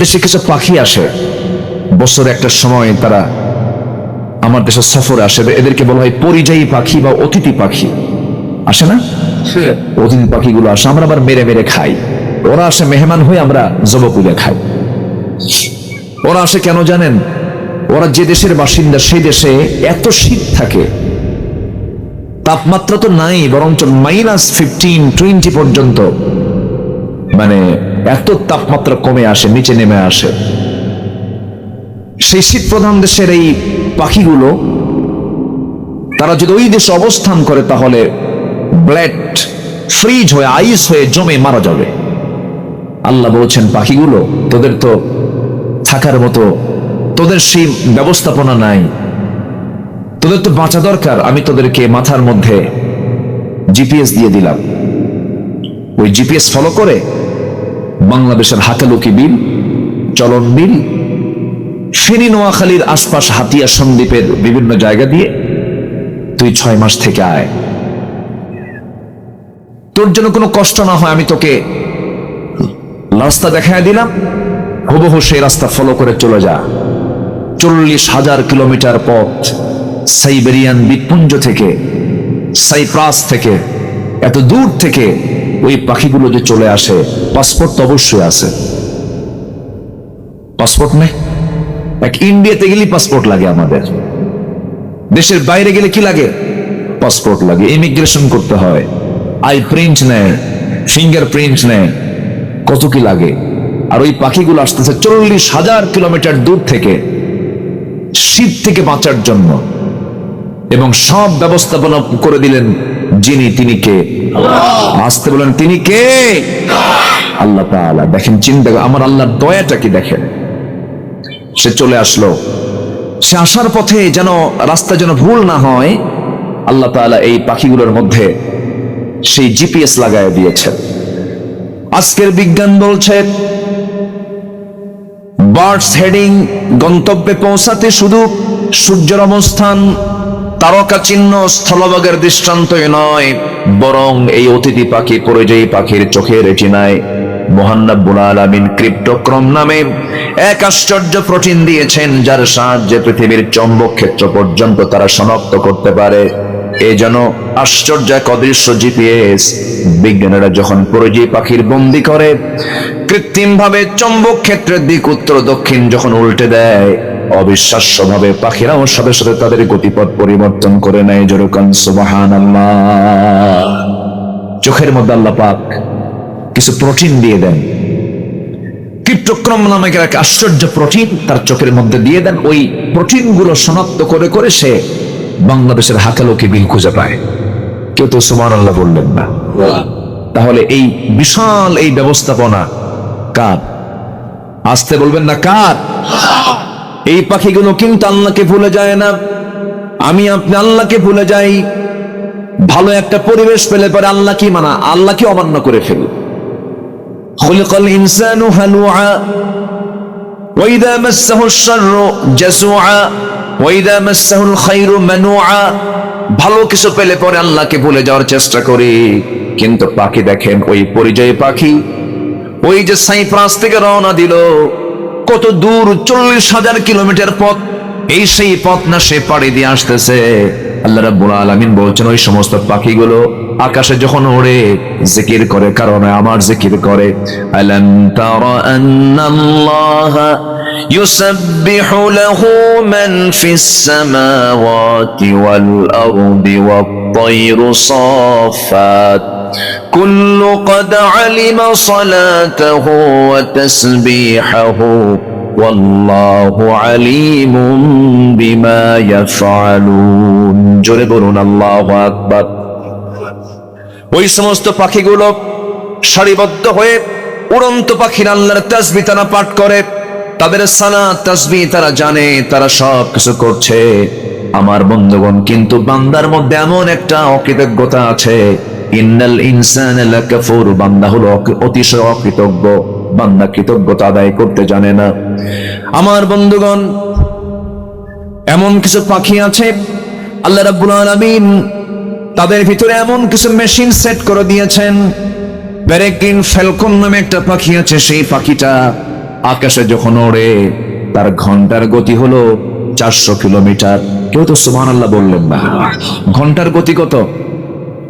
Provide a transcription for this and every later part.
দেশে কিছু পাখি আসে, বছরে একটা সময় তারা আমার দেশের সফরে আসে, এদেরকে বলা হয় পরিযায়ী পাখি বা অতিথি পাখি। আসে না? অতিথি পাখিগুলো আসে, আমরা আবার মেরে মেরে খাই। ওরা আসে মেহমান হয়ে, আমরা জব করে খাই। ওরা আসে কেন জানেন? ওরা যে দেশের বাসিন্দা সেই দেশে এত শীত থাকে, তাপমাত্রা তো নাই, বরঞ্চ -15-20 পর্যন্ত, মানে এত তাপমাত্রা কমে আসে, নিচে নেমে আসে। সেই শীত প্রধান দেশের এই পাখিগুলো তারা যদি ওই দেশে অবস্থান করে তাহলে ব্লেড ফ্রিজ হয়ে, আইস হয়ে জমে মারা যাবে। আল্লাহ বলছেন, পাখিগুলো তোদের তো থাকার মতো, তোদের সেই ব্যবস্থাপনা নাই, তোদের তো বাঁচা দরকার। আমি তোদেরকে মাথার মধ্যে জিপিএস দিয়ে দিলাম, ওই জিপিএস ফলো করে বাংলাদেশের হাকালুকি বিল, চলন বিল, ফেনী নোয়াখালীর আশপাশ হাতিয়া সন্দ্বীপের বিভিন্ন জায়গা দিয়ে তুই 6 মাস থেকে আয়। তোর জন্য কোনো কষ্ট না হয়, আমি তোকে রাস্তা দেখায় দিলাম, হুবহু সেই রাস্তা ফলো করে চলে যা। 40,000 কিলোমিটার পথ, সাইবেরিয়ান দ্বীপপুঞ্জ থেকে, সাইপ্রাস থেকে, এত দূর থেকে ওই পাখিগুলো যে চলে আসে। পাসপোর্ট তো অবশ্যই আছে, পাসপোর্ট নেই? এক ইন্ডিয়াতে গেলে পাসপোর্ট লাগে, আমাদের দেশের বাইরে গেলে কি লাগে? পাসপোর্ট লাগে, ইমিগ্রেশন করতে হয়, আই প্রিন্ট নেয়, ফিঙ্গার প্রিন্ট নেয়, কত কি লাগে। আর ওই পাখিগুলো আসতেছে 40,000 কিলোমিটার দূর থেকে শীত থেকে বাঁচার জন্য, এবং সব ব্যবস্থাপনা করে দিলেন যিনি, তিনি কে? আসতে বলেন, তিনি কে? আল্লাহ তাআলা। দেখেন, চিন্তা, আমার আল্লাহর দয়াটা কি দেখেন। সে চলে আসলো, সে আসার পথে যেন রাস্তা যেন ভুল না হয়, আল্লাহ তাআলা এই পাখিগুলোর মধ্যে সেই জিপিএস লাগায় দিয়েছেন। আজকের বিজ্ঞান বলছে বার্ডস হেডিং, গন্তব্যে পৌঁছাতে শুধু সূর্যের অবস্থান, তারকা চিহ্ন, স্থলভাগের দৃষ্টান্তই নয়, বরং এই অতিথি পাখি, পরিযায়ী পাখির চোখের রেটিনায় মহান রব্বুল আলামিন ক্রিপ্টোক্রম নামে এক আশ্চর্য প্রোটিন দিয়েছেন, যার সাহায্যে পৃথিবীর চৌম্বক ক্ষেত্র পর্যন্ত তারা শনাক্ত করতে পারে। এই যেন আশ্চর্য এক অদৃশ্য জিপিএস। বিজ্ঞানীরা যখন পরিযায়ী পাখির বন্দি করে, কৃত্রিম ভাবে চৌম্বক ক্ষেত্রের দিক উত্তর দক্ষিণ যখন উল্টে দেয়, অবিশ্বাস্য ভাবে পাখিরাও সাথে সাথে তাদের গতিপথ পরিবর্তন করে নেয়। যেরকম সুবহানাল্লাহ। চোখের মধ্যে আল্লাহ পাক কিছু প্রোটিন দিয়ে দেন, ক্রিপ্টোক্রম নামে এক আশ্চর্য প্রোটিন তার চোখের মধ্যে দিয়ে দেন। ওই প্রোটিন গুলো শনাক্ত করে করে সে বাংলাদেশের হাকালুকি বিল খুঁজে পায়। কেউ তো সুবহানাল্লাহ বললেন না। তাহলে এই বিশাল এই ব্যবস্থাপনা কার? আসতে বলবেন না, কার? এই পাখিগুলো কিন্তু আল্লাহকে ভুলে যায় না। আমি আপনি আল্লাহকে ভুলে যাই। ভালো একটা পরিবেশ পেলে পরে আল্লাহ কি মানা, আল্লাহকে অমান্য করে ফেলি। খুলিকাল ইনসানু হালুআ ওয়া ইযা মাসসাহুশ শাররু জাযুআ ওয়া ইযা মাসসাহুল খায়রু মানুআ। ভালো কিছু পেলে পরে আল্লাহকে ভুলে যাওয়ার চেষ্টা করি, কিন্তু পাখি দেখেন, ওই পরিযায়ী পাখি ওই যে সাইপ্রাস থেকে রওনা দিল, কত দূর, 40,000 কিলোমিটার পথ। এই সেই পথ না সে পাড়ি দিয়ে আসতেছে। আল্লাহ রাব্বুল আলামিন বলছেন, ওই সমস্ত পাখিগুলো আকাশে যখন ওড়ে জিকির করে, কারণ আমার জিকির করে। আলাম তারা আন্নাল্লাহা ইউসাব্বিহু লাহু মান ফিস সামাওয়াতি ওয়াল আরদি ওয়াত তায়রু সাফাত কুল্লু ক্বাদ আলিমা সালাতাহু ওয়া তাসবিহাহু ওয়াল্লাহু আলিমুম বিমা ইয়াফআলুন। জোরে বলুন আল্লাহু আকবার। ওই সমস্ত পাখিগুলো সারিবদ্ধ হয়ে উড়ন্ত পাখির আল্লাহর তাসবিহ তারা পাঠ করে, তাদের সালাত তাসবিহ তারা জানে, তারা সব কিছু করছে। আমার বন্ধুগণ, কিন্তু বান্দার মধ্যে এমন একটা অকৃতজ্ঞতা আছে। ইন্নাল ইনসানা লাকাফুর। বান্দা হলো অতিশয় অকৃতজ্ঞ। বান্দা কৃতজ্ঞতা আদায় করতে জানে না। আমার বন্ধুগণ, এমন কিছু পাখি আছে আল্লাহ রাব্বুল আলামিন তাদের ভিতরে এমন কিছু মেশিন সেট করে দিয়েছেন। পেরেগ্রিন ফ্যালকন নামে একটা পাখি আছে, সেই পাখিটা আকাশে যখন ওড়ে তার ঘন্টার গতি হলো 400 কিলোমিটার। কেউ তো সুবহানাল্লাহ বললেন না। ঘন্টার গতি কত?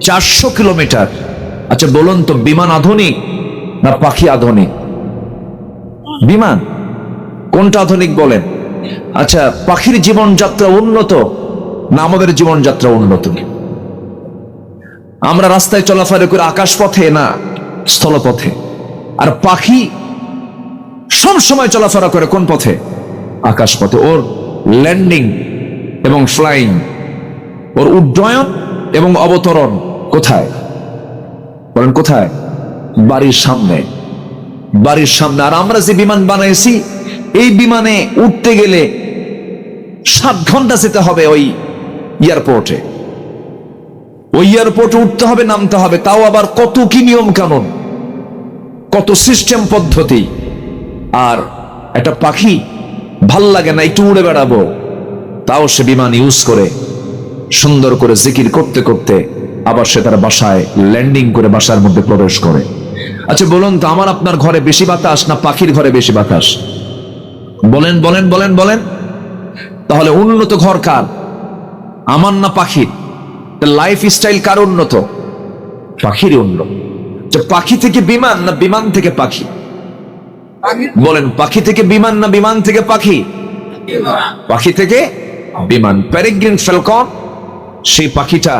400 কিলোমিটার। আচ্ছা বলুন তো, বিমান আধুনিক না পাখি আধুনিক? বিমান। কোনটা আধুনিক বলেন? আচ্ছা, পাখির জীবনযাত্রা উন্নত না আমাদের জীবনযাত্রা উন্নত? আমরা রাস্তায় চলাফেরা করে আকাশ পথে না স্থলপথে, আর পাখি সব সময় চলাফেরা করে কোন পথে? আকাশ পথে। ওর ল্যান্ডিং এবং ফ্লাইং, ওর উড্ডয়ন এবং অবতরণ কোথায় বলেন? কোথায়? বাড়ির সামনে। বাড়ির সামনে। আর আমরা যে বিমান বানাইছি, এই বিমানে উঠতে গেলে 7 ঘন্টা যেতে হবে ওই এয়ারপোর্টে। ওই এয়ারপোর্টে উঠতে হবে, নামতে হবে, তাও আবার কত কি নিয়ম কানুন, কত সিস্টেম পদ্ধতি। আর একটা পাখি ভাল লাগে না একটু উড়ে বেড়াবো, তাও সে বিমান ইউজ করে সুন্দর করে জিকির করতে করতে আবার সে তার বাসায় ল্যান্ডিং করে বাসার মধ্যে প্রবেশ করে। আচ্ছা বলুন তো, আমার আপনার ঘরে বেশি বাতাস না পাখির ঘরে বেশি বাতাস? বলেন বলেন বলেন বলেন। তাহলে উন্নত ঘর কার? আমার না পাখির? লাইফ স্টাইল কার উন্নত? পাখির উন্নত। পাখি থেকে বিমান না বিমান থেকে পাখি? বলেন, পাখি থেকে বিমান না বিমান থেকে পাখি? পাখি থেকে বিমান। পেরেগ্রিন ফ্যালকন, সেই পাখিটা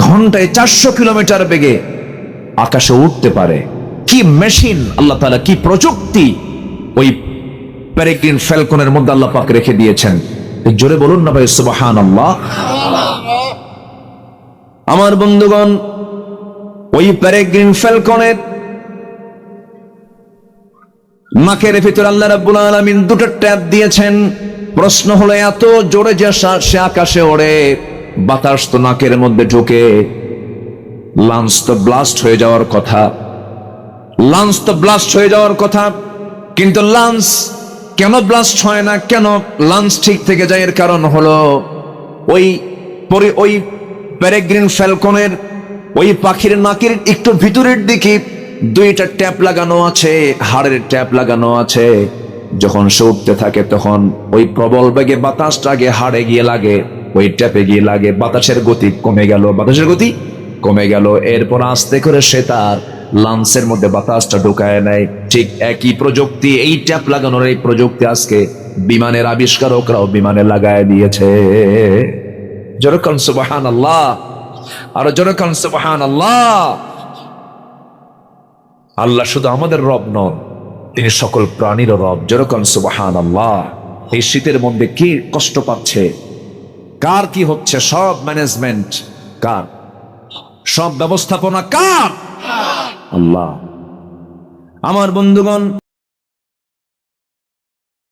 ঘন্টায় 400 কিলোমিটার বেগে আকাশে উঠতে পারে। কি মেশিন আল্লাহ তাআলা, কি প্রযুক্তি ওই পেরেগ্রিন ফ্যালকনের মধ্যে আল্লাহ পাক রেখে দিয়েছেন। জোরে বলুন না ভাই সুবহানাল্লাহ। আমার বন্ধুগণ, ওই পেরেগ্রিন ফ্যালকনের নাকের ভিতরে আল্লাহ রাব্বুল আলামিন 2টা ট্যাপ দিয়েছেন। প্রশ্ন হলো, এত জোরে যে সে আকাশে ওড়ে, বাতাস তো নাকের মধ্যে ঢুকে, লাঞ্চ তো ব্লাস্ট হয়ে যাওয়ার কথা, লাঞ্চ তো ব্লাস্ট হয়ে যাওয়ার কথা। কিন্তু লাঞ্চ কেন ব্লাস্ট হয় না? কেন লাঞ্চ ঠিক থেকে যায়? এর কারণ হলো ওই পেরেগ্রিন ফ্যালকনের ওই পাখির নাকের একটু ভিতরের দিকে 2টা ট্যাপ লাগানো আছে, হাড়ের ট্যাপ লাগানো আছে। যখন সে উঠতে থাকে তখন ওই প্রবল বেগে বাতাসটা আগে হাড়ে গিয়ে লাগে, ওই ট্যাপে গিয়ে লাগে, বাতাসের গতি কমে গেল, বাতাসের গতি কমে গেল। এরপর আস্তে করে সে তার লাঞ্চের মধ্যে বাতাসটা ঢুকায় নেয়। ঠিক একই প্রযুক্তি, এই ট্যাপ লাগানোর এই প্রযুক্তি আজকে বিমানের আবিষ্কারকরাও বিমানে লাগায় দিয়েছে। যেরকম সুবহানাল্লাহ, আর যেরকম সুবহানাল্লাহ। আল্লাহ শুধু আমাদের রব নন, তিনি সকল প্রাণীর রব। যেরকম সুবহানাল্লাহ। এই শীতের মধ্যে কি কষ্ট পাচ্ছে, কার কি হচ্ছে, সব ম্যানেজমেন্ট কার? সব ব্যবস্থাপনা কার? আল্লাহ। আমার বন্ধুগণ,